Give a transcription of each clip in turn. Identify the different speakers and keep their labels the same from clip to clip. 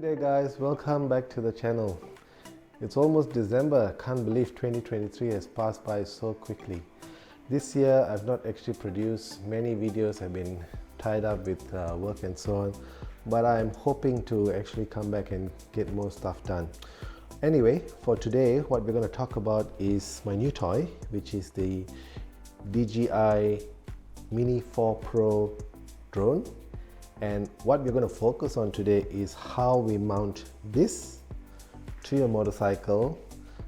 Speaker 1: Good day guys, welcome back to the channel. It's almost December, can't believe 2023 has passed by so quickly. This year I've not actually produced many videos, I've been tied up with work and so on, but I'm hoping to actually come back and get more stuff done. Anyway, for today what we're going to talk about is my new toy, which is the DJI Mini 4 Pro drone. And what we're going to focus on today is how we mount this to your motorcycle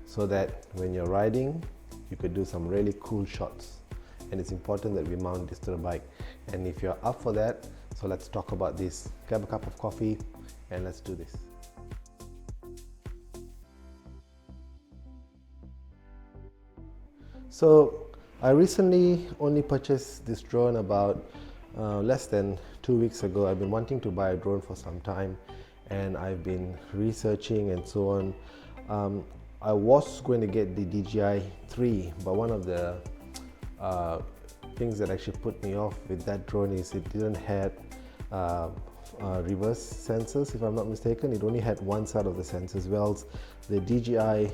Speaker 1: so that when you're riding, you could do some really cool shots. And it's important that we mount this to the bike. And if you're up for that, so let's talk about this. Grab a cup of coffee and let's do this. So I recently only purchased this drone about less than 2 weeks ago. I've been wanting to buy a drone for some time and I've been researching and so on. I was going to get the DJI 3, but one of the things that actually put me off with that drone is it didn't have reverse sensors, if I'm not mistaken. It only had one side of the sensors. Well, the DJI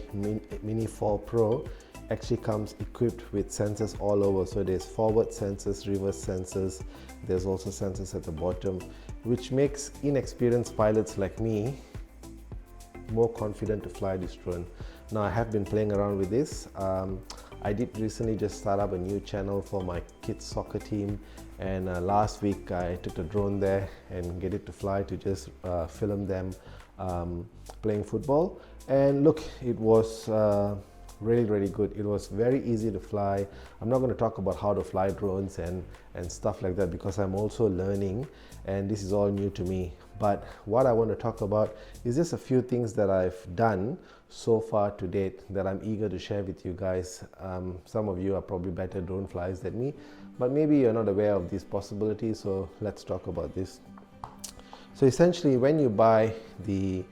Speaker 1: Mini 4 Pro actually comes equipped with sensors all over. So there's forward sensors, reverse sensors, there's also sensors at the bottom, which makes inexperienced pilots like me more confident to fly this drone. Now I have been playing around with this. I did recently just start up a new channel for my kids soccer team, and last week I took the drone there and get it to fly to just film them playing football. And look, it was really good. It was very easy to fly. I'm not going to talk about how to fly drones and stuff like that because I'm also learning and this is all new to me. But what I want to talk about is just a few things that I've done so far to date that I'm eager to share with you guys. Some of you are probably better drone flyers than me, but maybe you're not aware of these possibilities, so let's talk about this. So essentially, when you buy the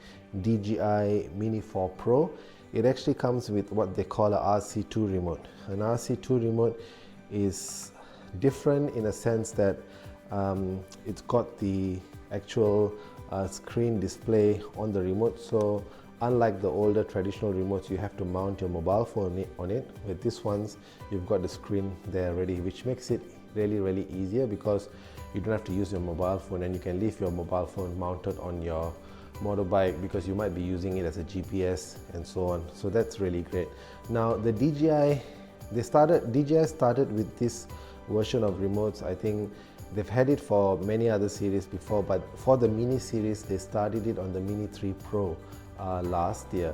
Speaker 1: DJI Mini 4 Pro, it actually comes with what they call a RC2 remote. An RC2 remote is different in a sense that it's got the actual screen display on the remote. So unlike the older traditional remotes, you have to mount your mobile phone on it. With this ones, you've got the screen there already, which makes it really easier because you don't have to use your mobile phone and you can leave your mobile phone mounted on your motorbike because you might be using it as a GPS and so on. So that's really great. Now the DJI started with this version of remotes. I think they've had it for many other series before, but for the Mini series they started it on the Mini 3 Pro last year,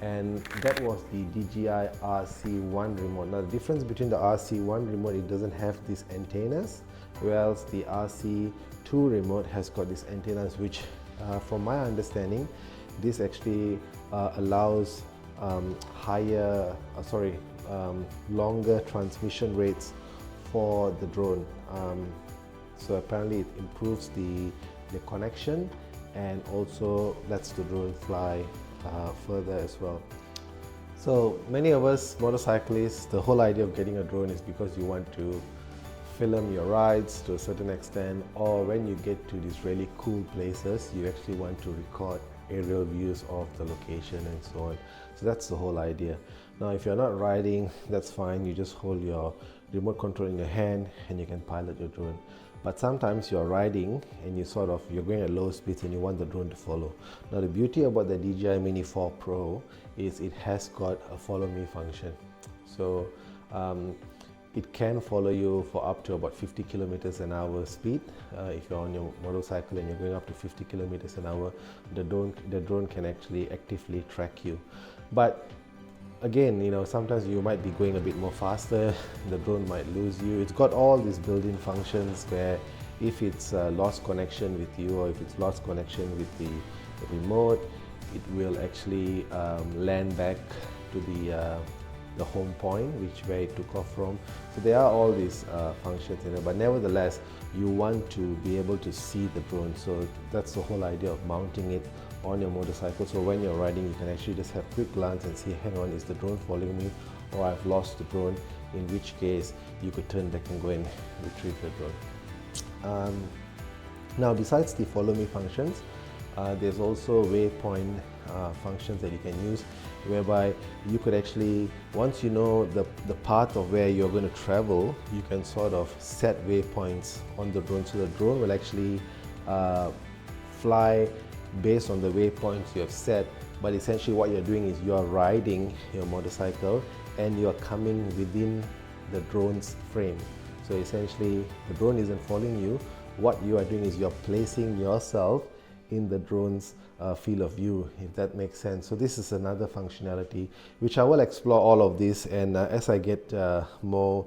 Speaker 1: and that was the DJI RC1 remote. Now the difference between the RC1 remote, it doesn't have these antennas, whereas the RC2 remote has got these antennas, which from my understanding, this actually allows longer transmission rates for the drone. So apparently it improves the connection and also lets the drone fly further as well. So many of us motorcyclists, the whole idea of getting a drone is because you want to film your rides to a certain extent, or when you get to these really cool places, you actually want to record aerial views of the location and so on. So that's the whole idea. Now if you're not riding, that's fine, you just hold your remote control in your hand and you can pilot your drone. But sometimes you're riding and you're going at low speeds and you want the drone to follow. Now the beauty about the DJI Mini 4 Pro is it has got a follow me function. So it can follow you for up to about 50 kilometers an hour speed. If you're on your motorcycle and you're going up to 50 kilometers an hour, the drone can actually actively track you. But again, you know, sometimes you might be going a bit more faster, the drone might lose you. It's got all these built-in functions where if it's lost connection with you or if it's lost connection with the remote, it will actually land back to the home point, where it took off from. So there are all these functions in it, but nevertheless you want to be able to see the drone. So that's the whole idea of mounting it on your motorcycle. So when you're riding, you can actually just have a quick glance and see, hang on, is the drone following me, or I've lost the drone, in which case you could turn back and go and retrieve the drone. Now besides the follow me functions, There's also waypoint functions that you can use, whereby you could actually, once you know the path of where you're going to travel, you can sort of set waypoints on the drone, so the drone will actually fly based on the waypoints you have set. But essentially what you're doing is you're riding your motorcycle and you're coming within the drone's frame. So essentially the drone isn't following you. What you are doing is you're placing yourself in the drone's field of view, if that makes sense. So this is another functionality which I will explore all of this, and as I get more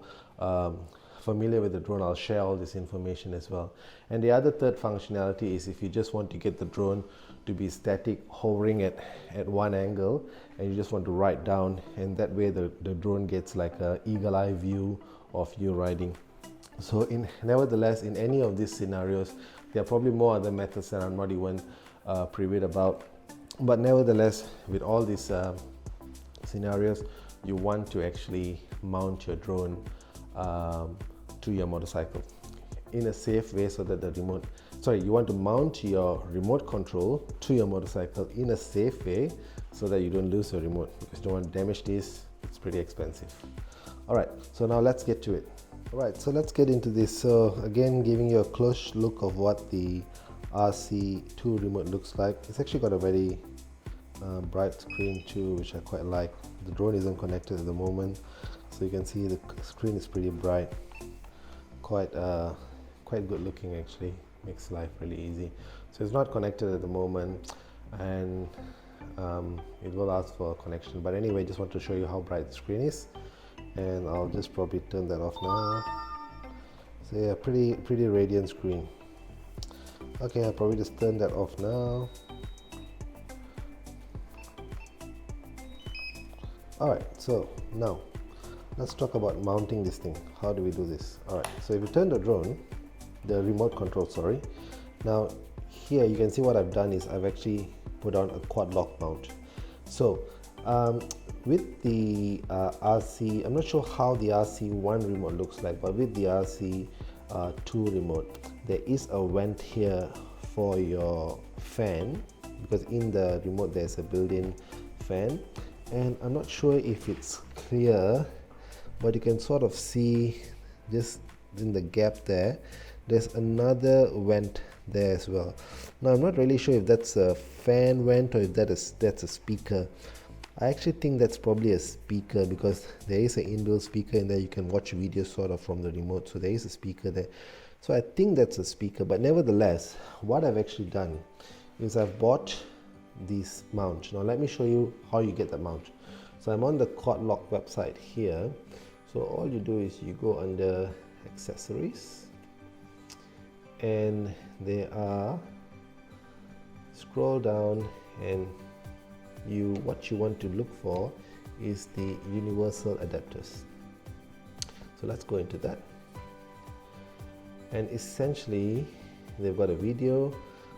Speaker 1: familiar with the drone, I'll share all this information as well. And the other third functionality is if you just want to get the drone to be static, hovering at one angle, and you just want to ride down, and that way the drone gets like an eagle-eye view of you riding. So nevertheless, in any of these scenarios, there are probably more other methods that I'm not even privy about, but nevertheless, with all these scenarios, you want to actually mount your drone to your motorcycle in a safe way, so that you want to mount your remote control to your motorcycle in a safe way, so that you don't lose your remote, because you don't want to damage this. It's pretty expensive. All right, so now let's get to it. All right, so let's get into this. So again, giving you a close look of what the RC2 remote looks like. It's actually got a very bright screen too, which I quite like. The drone isn't connected at the moment, so you can see the screen is pretty bright. Quite good looking actually. Makes life really easy. So it's not connected at the moment, and it will ask for a connection. But anyway, just want to show you how bright the screen is, and I'll just probably turn that off now. So yeah, pretty radiant screen. Okay, I'll probably just turn that off now. Alright, so now let's talk about mounting this thing. How do we do this? Alright, so if you turn the drone, the remote control, sorry. Now here you can see what I've done is I've actually put on a quad lock mount. So with the RC, I'm not sure how the RC1 remote looks like, but with the RC2 remote, there is a vent here for your fan, because in the remote there's a built-in fan, and I'm not sure if it's clear, but you can sort of see just in the gap there's another vent there as well. Now I'm not really sure if that's a fan vent or if that's a speaker. I actually think that's probably a speaker, because there is an inbuilt speaker in there. You can watch videos sort of from the remote, so there is a speaker there. So I think that's a speaker, but nevertheless, what I've actually done is I've bought this mount. Now let me show you how you get the mount. So I'm on the Quad Lock website here. So all you do is you go under accessories, and scroll down, and what you want to look for is the universal adapters. So let's go into that, and essentially they've got a video,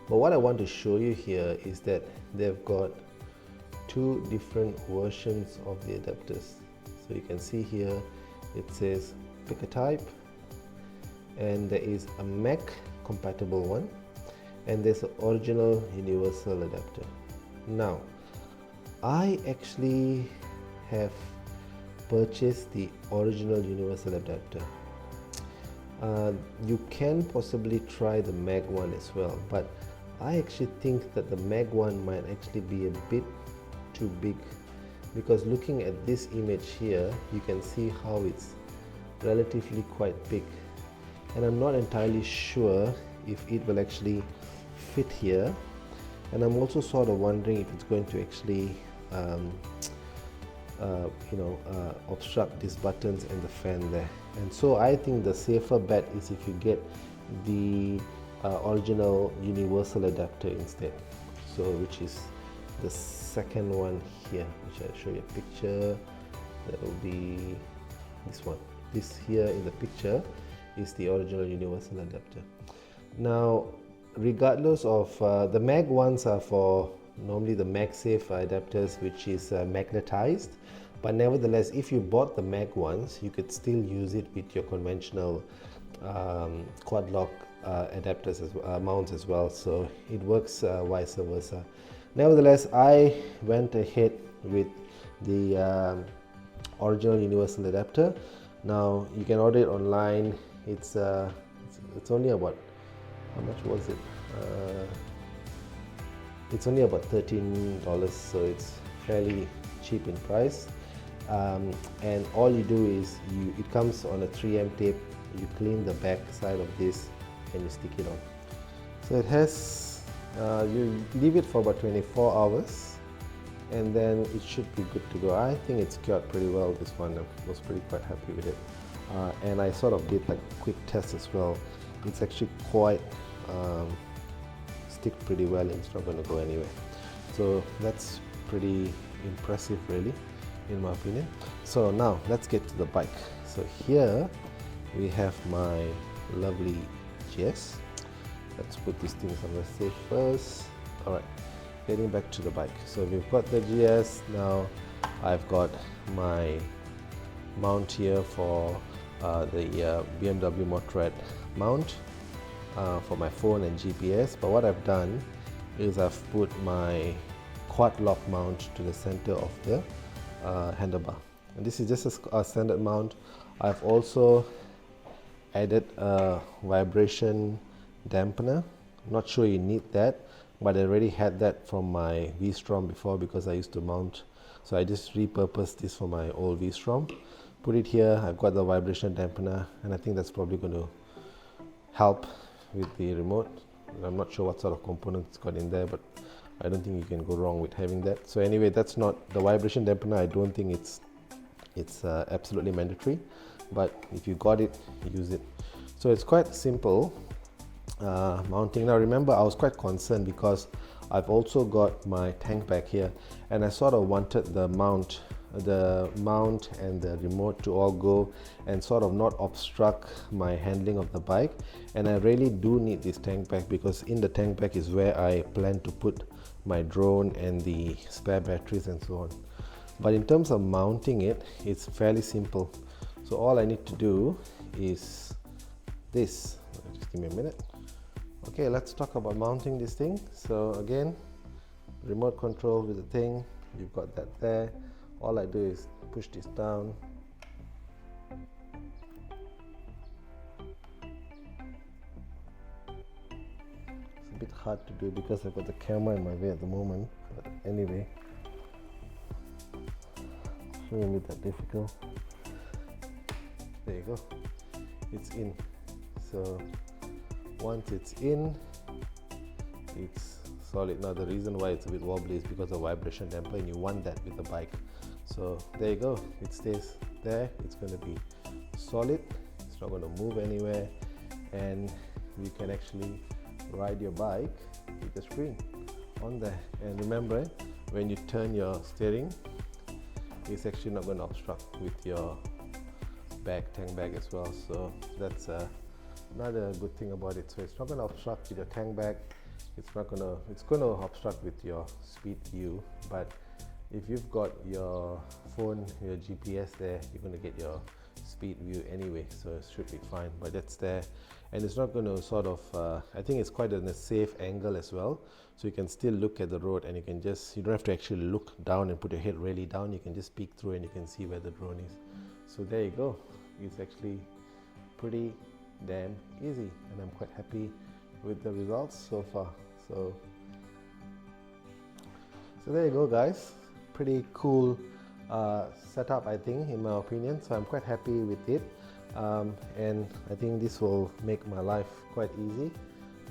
Speaker 1: but what I want to show you here is that they've got two different versions of the adapters. So you can see here it says pick a type, and there is a Mac compatible one, and there's an original universal adapter. Now I actually have purchased the original universal adapter. You can possibly try the Mag one as well, but I actually think that the Mag one might actually be a bit too big, because looking at this image here, you can see how it's relatively quite big, and I'm not entirely sure if it will actually fit here, and I'm also sort of wondering if it's going to actually obstruct these buttons and the fan there. And so I think the safer bet is if you get the original universal adapter instead, so which is the second one here, which I'll show you a picture. That will be this one. This here in the picture is the original universal adapter. Now regardless of the Mag ones are for normally the MagSafe adapters, which is magnetized, but nevertheless if you bought the Mag ones, you could still use it with your conventional Quad Lock adapters as well, mounts as well, so it works vice versa. Nevertheless, I went ahead with the original universal adapter. Now you can order it online. It's only about, how much was it? It's only about $13, so it's fairly cheap in price. And all you do is it comes on a 3M tape. You clean the back side of this and you stick it on. So it has, you leave it for about 24 hours and then it should be good to go. I think it's cured pretty well, this one. I was quite happy with it. And I sort of did like a quick test as well. It's actually quite stick pretty well, and it's not going to go anywhere. So that's pretty impressive really, in my opinion. So now let's get to the bike. So here we have my lovely GS. Let's put these things on the safe first. All right, getting back to the bike. So we've got the GS. Now I've got my mount here for the BMW Motorrad mount for my phone and GPS. But what I've done is I've put my Quad Lock mount to the center of the handlebar, and this is just a standard mount. I've also added a vibration dampener. Not sure you need that, but I already had that from my Vstrom before because I used to mount, so I just repurposed this for my old Vstrom. Put it here. I've got the vibration dampener, and I think that's probably going to help with the remote. I'm not sure what sort of components got in there, but I don't think you can go wrong with having that. So anyway, that's not the vibration dampener. I don't think it's absolutely mandatory, but if you got it, use it. So it's quite simple mounting. Now remember, I was quite concerned because I've also got my tank back here, and I sort of wanted the mount and the remote to all go and sort of not obstruct my handling of the bike. And I really do need this tank bag because in the tank bag is where I plan to put my drone and the spare batteries and so on. But in terms of mounting it, it's fairly simple. So all I need to do is this. Just give me a minute. Okay, let's talk about mounting this thing. So again, remote control with the thing, you've got that there. All I do is push this down. It's a bit hard to do because I've got the camera in my way at the moment, but anyway, shouldn't be that difficult. There you go, it's in. So once it's in, it's solid. Now the reason why it's a bit wobbly is because of vibration damper, and you want that with the bike. So there you go, it stays there. It's going to be solid, it's not going to move anywhere, and you can actually ride your bike with the screen on there. And remember, when you turn your steering, it's actually not going to obstruct with your tank bag as well. So that's another good thing about it. So it's not going to obstruct with your tank bag. It's going to obstruct with your speed view, but if you've got your phone, your GPS there, you're going to get your speed view anyway, so it should be fine. But that's there, and it's not going to sort of I think it's quite in a safe angle as well, so you can still look at the road, and you don't have to actually look down and put your head really down. You can just peek through and you can see where the drone is. So there you go. It's actually pretty damn easy, and I'm quite happy with the results so far. So there you go, guys. Pretty cool setup, I think, in my opinion. So I'm quite happy with it, and I think this will make my life quite easy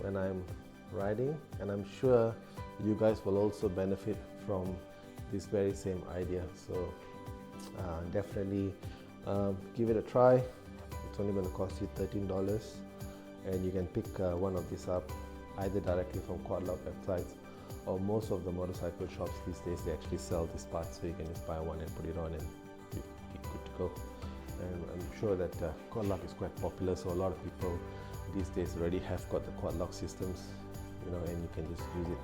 Speaker 1: when I'm riding, and I'm sure you guys will also benefit from this very same idea. So definitely give it a try. It's only going to cost you $13, and you can pick one of these up either directly from Quad Lock websites, or most of the motorcycle shops these days, they actually sell this part, so you can just buy one and put it on and you're good to go. And I'm sure that Quad Lock is quite popular, so a lot of people these days already have got the Quad Lock systems, and you can just use it,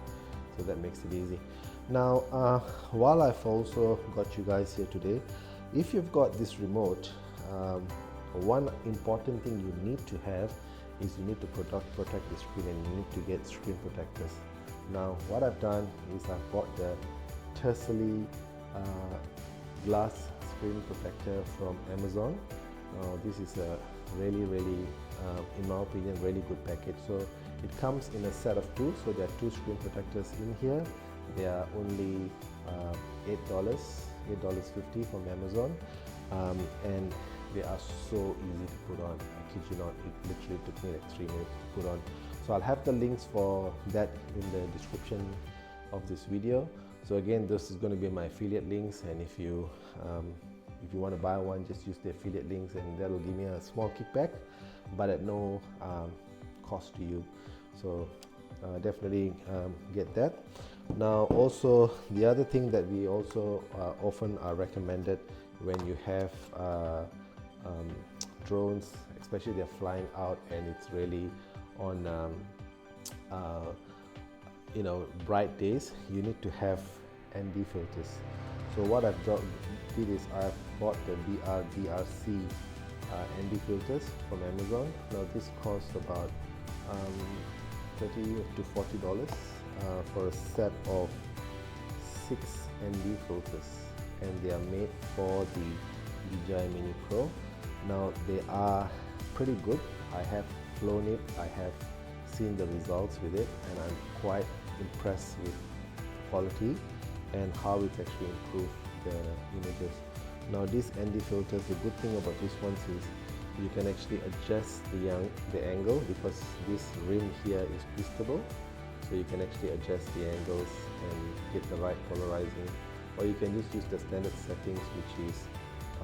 Speaker 1: so that makes it easy. Now while I've also got you guys here today, if you've got this remote, one important thing you need to have is you need to protect the screen, and you need to get screen protectors. Now what I've done is I've bought the Terceli glass screen protector from Amazon. This is a really, in my opinion, really good package. So it comes in a set of two, so there are two screen protectors in here. They are only $8.50 from Amazon, and they are so easy to put on. I kid you not, it literally took me like 3 minutes to put on. So I'll have the links for that in the description of this video. So again, this is going to be my affiliate links, and if you want to buy one, just use the affiliate links, and that will give me a small kickback, but at no cost to you. So definitely get that. Now also, the other thing that we also often are recommended when you have drones, especially they're flying out and it's really on you know, bright days, you need to have ND filters. So what I've did is I've bought the DRC ND filters from Amazon. Now this costs about $30 to $40 for a set of 6 ND filters, and they are made for the DJI Mini Pro. Now they are pretty good. I have flown it, I have seen the results with it, and I'm quite impressed with quality and how it's actually improved the images. Now these ND filters, the good thing about these ones is you can actually adjust the angle, because this rim here is twistable, so you can actually adjust the angles and get the right polarizing, or you can just use the standard settings, which is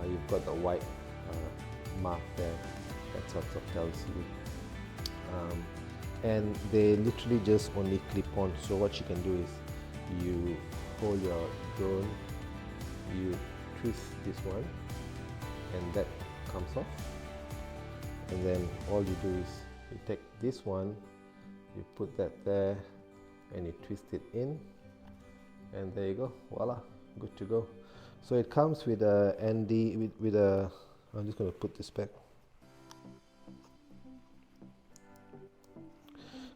Speaker 1: you've got the white mark there that sort of tells you, and they literally just only clip on. So what you can do is you hold your drone, you twist this one, and that comes off, and then all you do is you take this one, you put that there, and you twist it in, and there you go, voila, good to go. So it comes with a ND with a, I'm just going to put this back.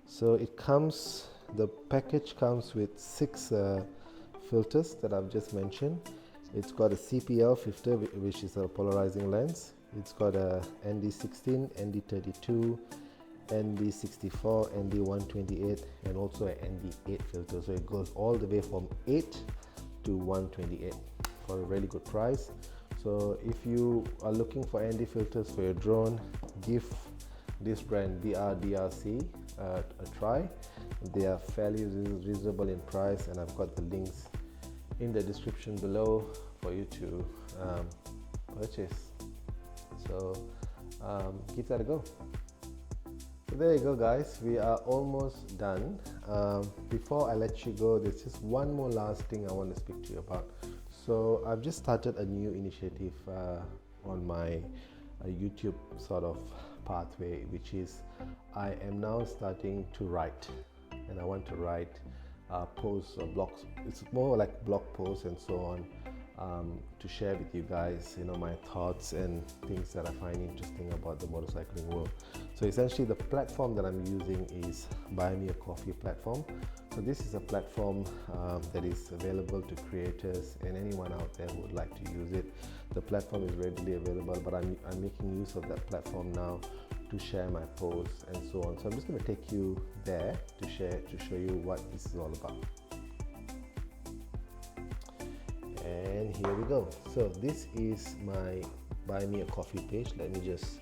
Speaker 1: So it comes, the package comes with 6 filters that I've just mentioned. It's got a CPL filter, which is a polarizing lens. It's got a ND16, ND32, ND64, ND128, and also an ND8 filter. So it goes all the way from 8 to 128 for a really good price. So if you are looking for ND filters for your drone, give this brand DRC a try. They are fairly reasonable in price, and I've got the links in the description below for you to purchase. So give that a go. So there you go, guys, we are almost done. Before I let you go, there's just one more last thing I want to speak to you about. So I've just started a new initiative on my YouTube sort of pathway, which is I am now starting to write, and I want to write posts or blogs. It's more like blog posts and so on, to share with you guys, you know, my thoughts and things that I find interesting about the motorcycling world. So essentially the platform that I'm using is Buy Me a Coffee platform. So this is a platform that is available to creators and anyone out there who would like to use it. The platform is readily available, but I'm making use of that platform now to share my posts and so on. So I'm just going to take you there to show you what this is all about. And here we go. So this is my Buy Me a Coffee page. Let me just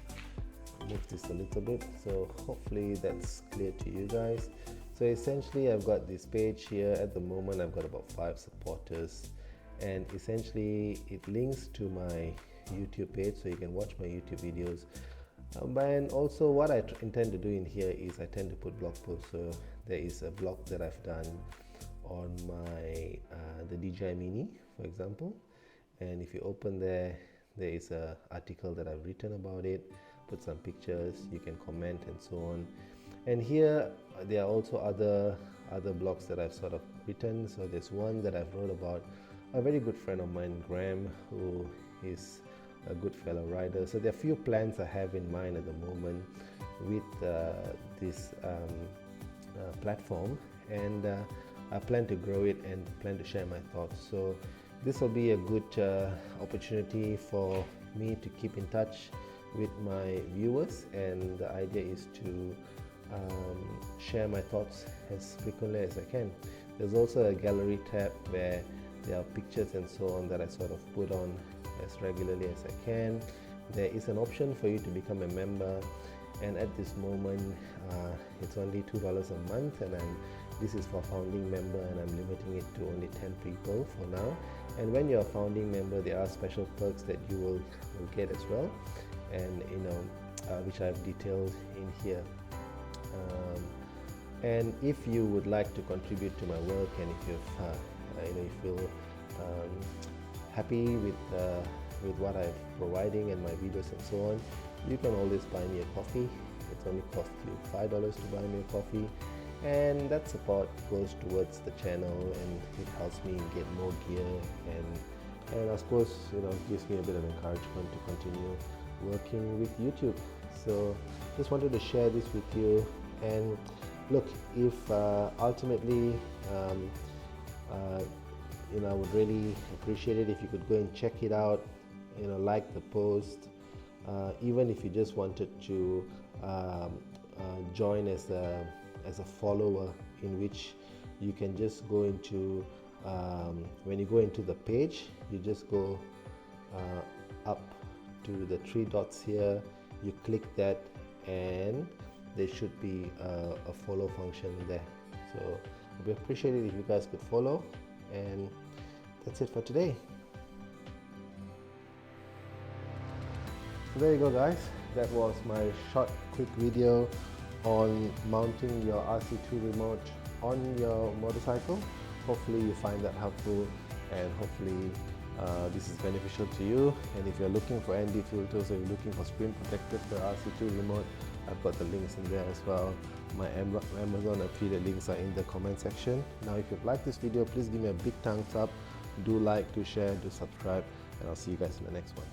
Speaker 1: move this a little bit, so hopefully that's clear to you guys. So essentially I've got this page here. At the moment I've got about 5 supporters, and essentially it links to my YouTube page, so you can watch my YouTube videos. And also what I intend to do in here is I tend to put blog posts. So there is a blog that I've done on my the DJI Mini, for example, and if you open there is an article that I've written about it, put some pictures, you can comment and so on. And here there are also other blogs that I've sort of written. So there's one that I've wrote about a very good friend of mine, Graham, who is a good fellow rider. So there are a few plans I have in mind at the moment with this platform, and I plan to grow it and plan to share my thoughts. So this will be a good opportunity for me to keep in touch with my viewers, and the idea is to share my thoughts as frequently as I can. There's also a gallery tab where there are pictures and so on that I sort of put on as regularly as I can. There is an option for you to become a member, and at this moment it's only $2 a month, and this is for founding member, and I'm limiting it to only 10 people for now. And when you're a founding member, there are special perks that you will get as well, and which I've detailed in here. And if you would like to contribute to my work, and if you feel happy with what I'm providing and my videos and so on, you can always buy me a coffee. It only costs you $5 to buy me a coffee, and that support goes towards the channel, and it helps me get more gear, and I suppose gives me a bit of encouragement to continue working with YouTube. So just wanted to share this with you. And look, if ultimately I would really appreciate it if you could go and check it out, like the post, even if you just wanted to join as a follower, in which you can just go into when you go into the page, you just go up to the three dots here, you click that, and there should be a follow function there. So it would be appreciated if you guys could follow, and that's it for today. So there you go, guys. That was my short quick video on mounting your RC2 remote on your motorcycle. Hopefully you find that helpful, and hopefully this is beneficial to you. And if you're looking for ND filters, or you're looking for screen protector for RC2 remote, I've got the links in there as well. My Amazon affiliate links are in the comment section. Now if you've liked this video, please give me a big thumbs up. Do like, do share, do subscribe, and I'll see you guys in the next one.